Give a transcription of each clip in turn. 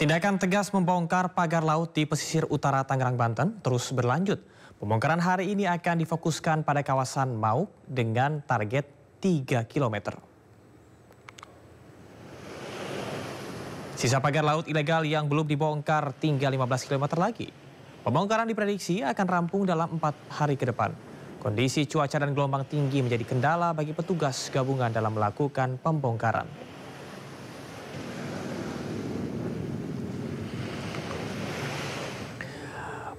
Tindakan tegas membongkar pagar laut di pesisir utara Tangerang, Banten terus berlanjut. Pembongkaran hari ini akan difokuskan pada kawasan Mauk dengan target 3 km. Sisa pagar laut ilegal yang belum dibongkar tinggal 15 km lagi. Pembongkaran diprediksi akan rampung dalam 4 hari ke depan. Kondisi cuaca dan gelombang tinggi menjadi kendala bagi petugas gabungan dalam melakukan pembongkaran.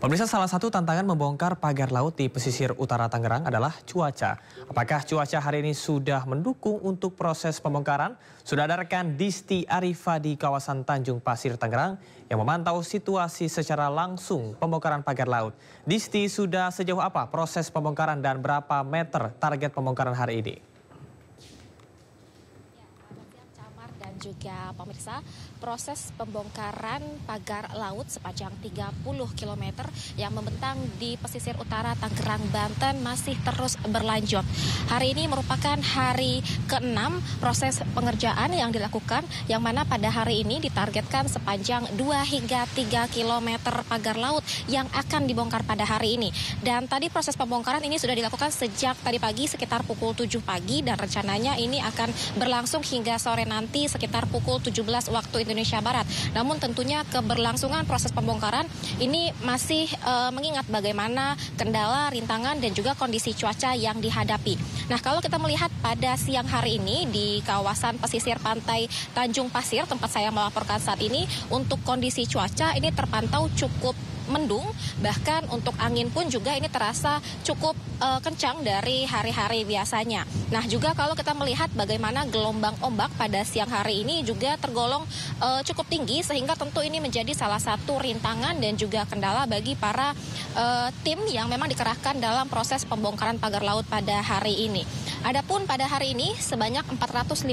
Pemirsa, salah satu tantangan membongkar pagar laut di pesisir utara Tangerang adalah cuaca. Apakah cuaca hari ini sudah mendukung untuk proses pembongkaran? Sudah ada rekan Disti Arifa di kawasan Tanjung Pasir, Tangerang yang memantau situasi secara langsung pembongkaran pagar laut. Disti, sudah sejauh apa proses pembongkaran dan berapa meter target pembongkaran hari ini? Dan juga pemirsa, proses pembongkaran pagar laut sepanjang 30 km yang membentang di pesisir utara Tangerang, Banten masih terus berlanjut. Hari ini merupakan hari ke-6 proses pengerjaan yang dilakukan, yang mana pada hari ini ditargetkan sepanjang 2 hingga 3 km pagar laut yang akan dibongkar pada hari ini. Dan tadi proses pembongkaran ini sudah dilakukan sejak tadi pagi sekitar pukul 7 pagi dan rencananya ini akan berlangsung hingga sore nanti sekitar pukul 17 waktu Indonesia Barat. Namun tentunya keberlangsungan proses pembongkaran ini masih mengingat bagaimana kendala, rintangan dan juga kondisi cuaca yang dihadapi. Nah, kalau kita melihat pada siang hari ini di kawasan pesisir pantai Tanjung Pasir tempat saya melaporkan saat ini, untuk kondisi cuaca ini terpantau cukup mendung, bahkan untuk angin pun juga ini terasa cukup kencang dari hari-hari biasanya. Nah, juga kalau kita melihat bagaimana gelombang ombak pada siang hari ini juga tergolong cukup tinggi, sehingga tentu ini menjadi salah satu rintangan dan juga kendala bagi para tim yang memang dikerahkan dalam proses pembongkaran pagar laut pada hari ini. Adapun pada hari ini sebanyak 450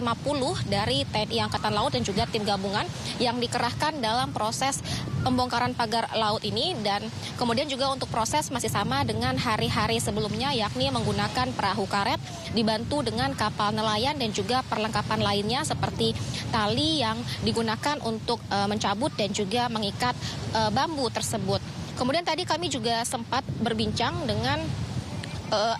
dari TNI Angkatan Laut dan juga tim gabungan yang dikerahkan dalam proses pembongkaran pagar laut ini, dan kemudian juga untuk proses masih sama dengan hari-hari sebelumnya, yakni menggunakan perahu karet dibantu dengan kapal nelayan dan juga perlengkapan lainnya seperti tali yang digunakan untuk mencabut dan juga mengikat bambu tersebut. Kemudian tadi kami juga sempat berbincang dengan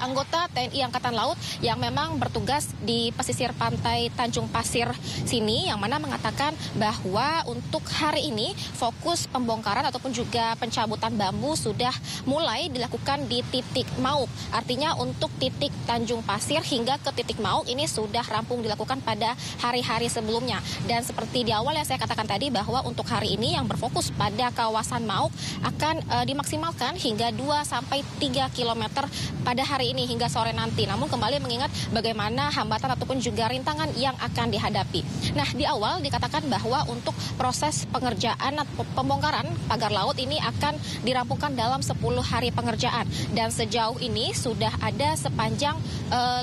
anggota TNI Angkatan Laut yang memang bertugas di pesisir pantai Tanjung Pasir sini, yang mana mengatakan bahwa untuk hari ini fokus pembongkaran ataupun juga pencabutan bambu sudah mulai dilakukan di titik Mauk. Artinya untuk titik Tanjung Pasir hingga ke titik Mauk ini sudah rampung dilakukan pada hari-hari sebelumnya. Dan seperti di awal yang saya katakan tadi, bahwa untuk hari ini yang berfokus pada kawasan Mauk akan dimaksimalkan hingga 2-3 km pada hari ini hingga sore nanti. Namun kembali mengingat bagaimana hambatan ataupun juga rintangan yang akan dihadapi. Nah, di awal dikatakan bahwa untuk proses pengerjaan pembongkaran pagar laut ini akan dirampungkan dalam 10 hari pengerjaan. Dan sejauh ini sudah ada sepanjang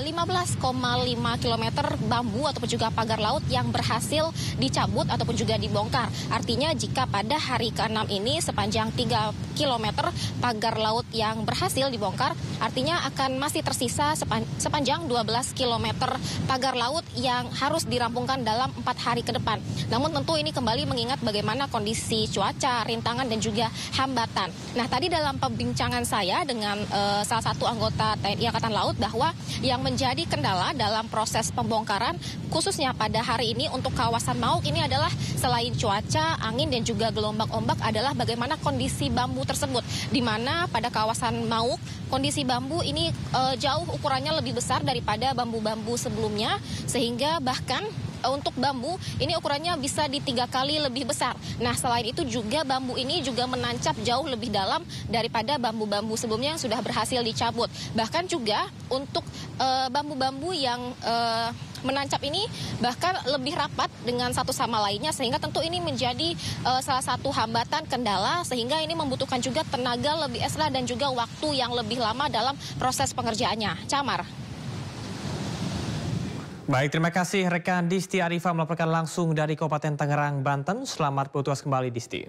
15,5 km bambu ataupun juga pagar laut yang berhasil dicabut ataupun juga dibongkar. Artinya jika pada hari ke-6 ini sepanjang 3 km pagar laut yang berhasil dibongkar, artinya akan masih tersisa sepanjang 12 km pagar laut yang harus dirampungkan dalam 4 hari ke depan. Namun tentu ini kembali mengingat bagaimana kondisi cuaca, rintangan dan juga hambatan. Nah, tadi dalam pembincangan saya dengan salah satu anggota TNI Angkatan Laut, bahwa yang menjadi kendala dalam proses pembongkaran khususnya pada hari ini untuk kawasan Mauk ini adalah selain cuaca, angin dan juga gelombang ombak adalah bagaimana kondisi bambu tersebut, di mana pada kawasan Mauk kondisi bambu ini jauh ukurannya lebih besar daripada bambu-bambu sebelumnya, sehingga bahkan untuk bambu ini ukurannya bisa di 3 kali lebih besar. Nah, selain itu juga bambu ini juga menancap jauh lebih dalam daripada bambu-bambu sebelumnya yang sudah berhasil dicabut. Bahkan juga untuk bambu-bambu yang menancap ini bahkan lebih rapat dengan satu sama lainnya, sehingga tentu ini menjadi salah satu hambatan, kendala, sehingga ini membutuhkan juga tenaga lebih ekstra dan juga waktu yang lebih lama dalam proses pengerjaannya. Camar. Baik, terima kasih rekan Disti Arifa melaporkan langsung dari Kabupaten Tangerang, Banten. Selamat bertugas kembali, Disti.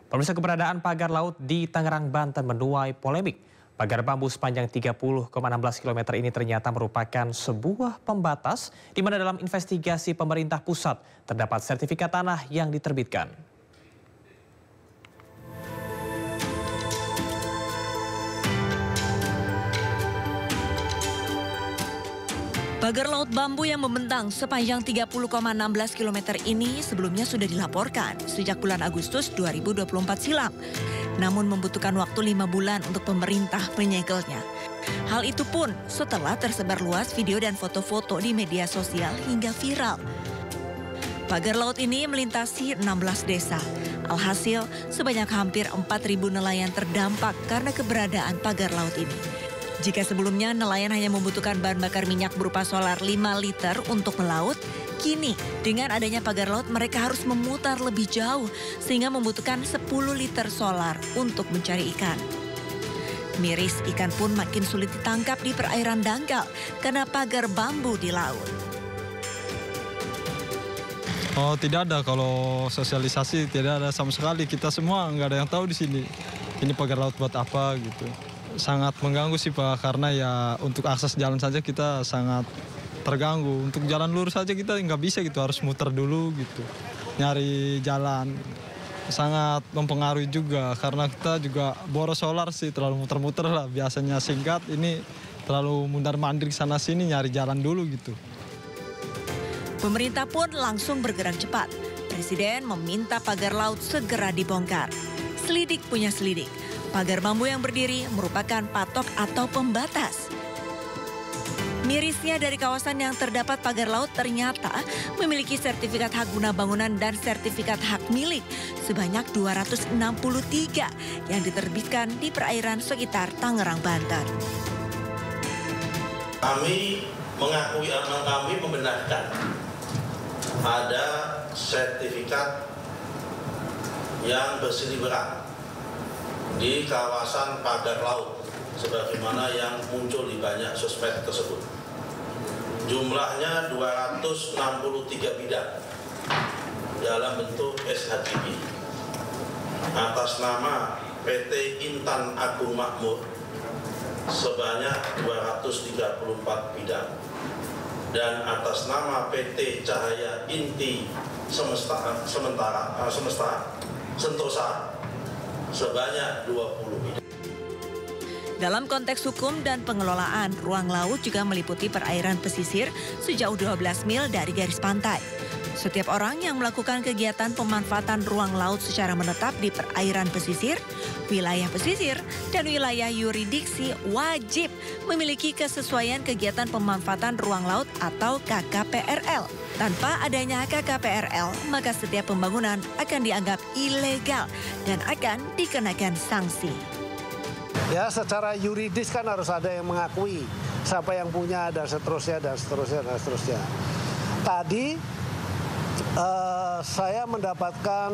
Pemirsa, keberadaan pagar laut di Tangerang, Banten menuai polemik. Pagar bambu sepanjang 30,16 km ini ternyata merupakan sebuah pembatas di mana dalam investigasi pemerintah pusat terdapat sertifikat tanah yang diterbitkan. Pagar laut bambu yang membentang sepanjang 30,16 km ini sebelumnya sudah dilaporkan sejak bulan Agustus 2024 silam. Namun membutuhkan waktu 5 bulan untuk pemerintah menyegelnya. Hal itu pun setelah tersebar luas video dan foto-foto di media sosial hingga viral. Pagar laut ini melintasi 16 desa. Alhasil sebanyak hampir 4.000 nelayan terdampak karena keberadaan pagar laut ini. Jika sebelumnya nelayan hanya membutuhkan bahan bakar minyak berupa solar 5 liter untuk melaut, kini dengan adanya pagar laut mereka harus memutar lebih jauh sehingga membutuhkan 10 liter solar untuk mencari ikan. Miris, ikan pun makin sulit ditangkap di perairan dangkal karena pagar bambu di laut. Oh, tidak ada. Kalau sosialisasi tidak ada sama sekali. Kita semua nggak ada yang tahu di sini. Ini pagar laut buat apa gitu. Sangat mengganggu sih Pak, karena ya untuk akses jalan saja kita sangat terganggu. Untuk jalan lurus saja kita nggak bisa gitu, harus muter dulu gitu. Nyari jalan. Sangat mempengaruhi juga karena kita juga boros solar sih, terlalu muter-muter lah. Biasanya singkat, ini terlalu mundar-mandir sana sini nyari jalan dulu gitu. Pemerintah pun langsung bergerak cepat. Presiden meminta pagar laut segera dibongkar. Selidik punya selidik. Pagar bambu yang berdiri merupakan patok atau pembatas. Mirisnya dari kawasan yang terdapat pagar laut ternyata memiliki sertifikat hak guna bangunan dan sertifikat hak milik sebanyak 263 yang diterbitkan di perairan sekitar Tangerang, Banten. Kami membenarkan ada sertifikat yang berseliweran di kawasan pagar laut sebagaimana yang muncul di banyak sosmed tersebut. Jumlahnya 263 bidang dalam bentuk SHGB atas nama PT Intan Agung Makmur sebanyak 234 bidang dan atas nama PT Cahaya Inti Semesta Sentosa sebanyak 20 bidang. Dalam konteks hukum dan pengelolaan, ruang laut juga meliputi perairan pesisir sejauh 12 mil dari garis pantai. Setiap orang yang melakukan kegiatan pemanfaatan ruang laut secara menetap di perairan pesisir, wilayah pesisir, dan wilayah yurisdiksi wajib memiliki kesesuaian kegiatan pemanfaatan ruang laut atau KKPRL. Tanpa adanya KKPRL, maka setiap pembangunan akan dianggap ilegal dan akan dikenakan sanksi. Ya, secara yuridis kan harus ada yang mengakui siapa yang punya dan seterusnya dan seterusnya dan seterusnya. Tadi saya mendapatkan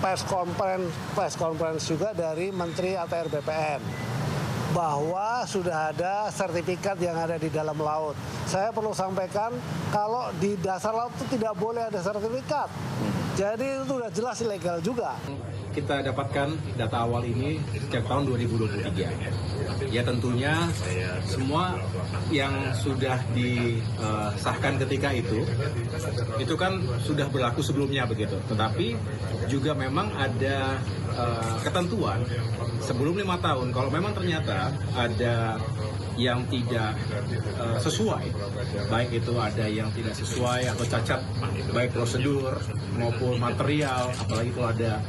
press conference juga dari Menteri ATR BPN bahwa sudah ada sertifikat yang ada di dalam laut. Saya perlu sampaikan kalau di dasar laut itu tidak boleh ada sertifikat. Jadi itu sudah jelas ilegal juga. Kita dapatkan data awal ini sejak tahun 2023. Ya tentunya semua yang sudah disahkan ketika itu kan sudah berlaku sebelumnya begitu. Tetapi juga memang ada ketentuan sebelum 5 tahun kalau memang ternyata ada yang tidak sesuai, baik itu ada yang tidak sesuai atau cacat baik prosedur maupun material, apalagi kalau ada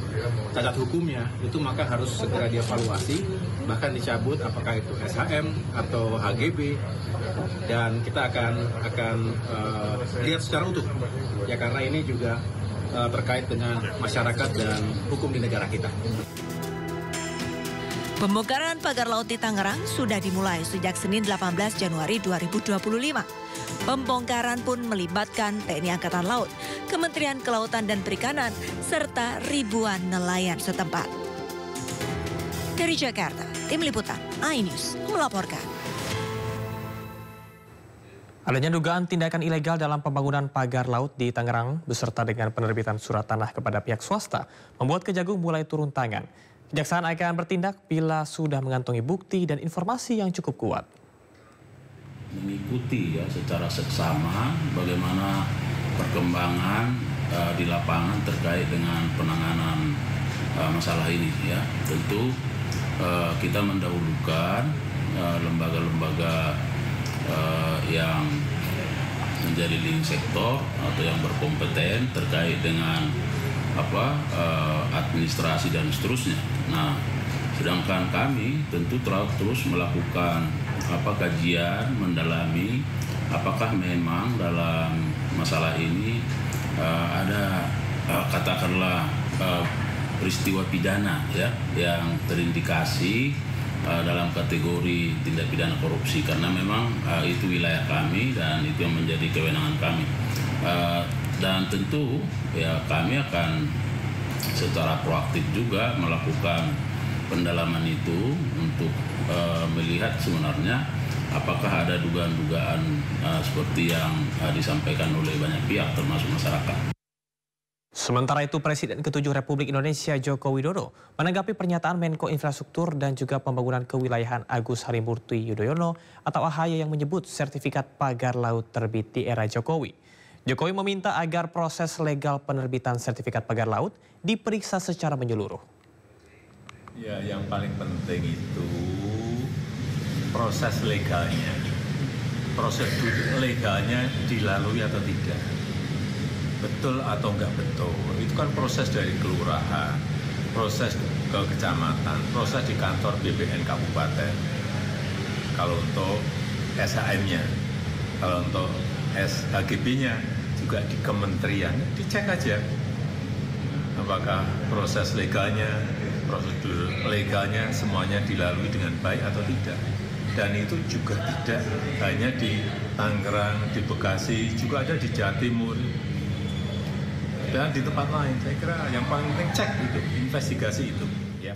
cacat hukumnya, itu maka harus segera dievaluasi, bahkan dicabut apakah itu SHM atau HGB, dan kita akan lihat secara utuh ya, karena ini juga terkait dengan masyarakat dan hukum di negara kita. Pembongkaran pagar laut di Tangerang sudah dimulai sejak Senin 18 Januari 2025. Pembongkaran pun melibatkan TNI Angkatan Laut, Kementerian Kelautan dan Perikanan, serta ribuan nelayan setempat. Dari Jakarta, Tim Liputan iNews melaporkan. Adanya dugaan tindakan ilegal dalam pembangunan pagar laut di Tangerang beserta dengan penerbitan surat tanah kepada pihak swasta membuat Kejagung mulai turun tangan. Kejaksaan akan bertindak bila sudah mengantongi bukti dan informasi yang cukup kuat. Mengikuti ya secara seksama bagaimana perkembangan di lapangan terkait dengan penanganan masalah ini ya. Tentu kita mendahulukan lembaga-lembaga yang menjadi leading sektor atau yang berkompeten terkait dengan administrasi dan seterusnya. Nah, sedangkan kami tentu terus melakukan kajian, mendalami apakah memang dalam masalah ini ada katakanlah peristiwa pidana ya yang terindikasi dalam kategori tindak pidana korupsi, karena memang itu wilayah kami dan itu yang menjadi kewenangan kami. Dan tentu ya kami akan secara proaktif juga melakukan pendalaman itu untuk melihat sebenarnya apakah ada dugaan-dugaan seperti yang disampaikan oleh banyak pihak termasuk masyarakat. Sementara itu, Presiden ke-7 Republik Indonesia Joko Widodo menanggapi pernyataan Menko Infrastruktur dan juga Pembangunan Kewilayahan Agus Harimurti Yudhoyono atau AHY yang menyebut sertifikat pagar laut terbit di era Jokowi. Jokowi meminta agar proses legal penerbitan sertifikat pagar laut diperiksa secara menyeluruh. Ya, yang paling penting itu proses legalnya, prosedur legalnya dilalui atau tidak. Betul atau enggak betul, itu kan proses dari kelurahan, proses ke kecamatan, proses di kantor BPN kabupaten. Kalau untuk SHM-nya, kalau untuk SHGB-nya juga di kementerian, dicek aja apakah proses legalnya, prosedur legalnya semuanya dilalui dengan baik atau tidak. Dan itu juga tidak hanya di Tangerang, di Bekasi, juga ada di Jawa Timur. Dan di tempat lain, saya kira yang paling penting cek itu, investigasi itu. Ya.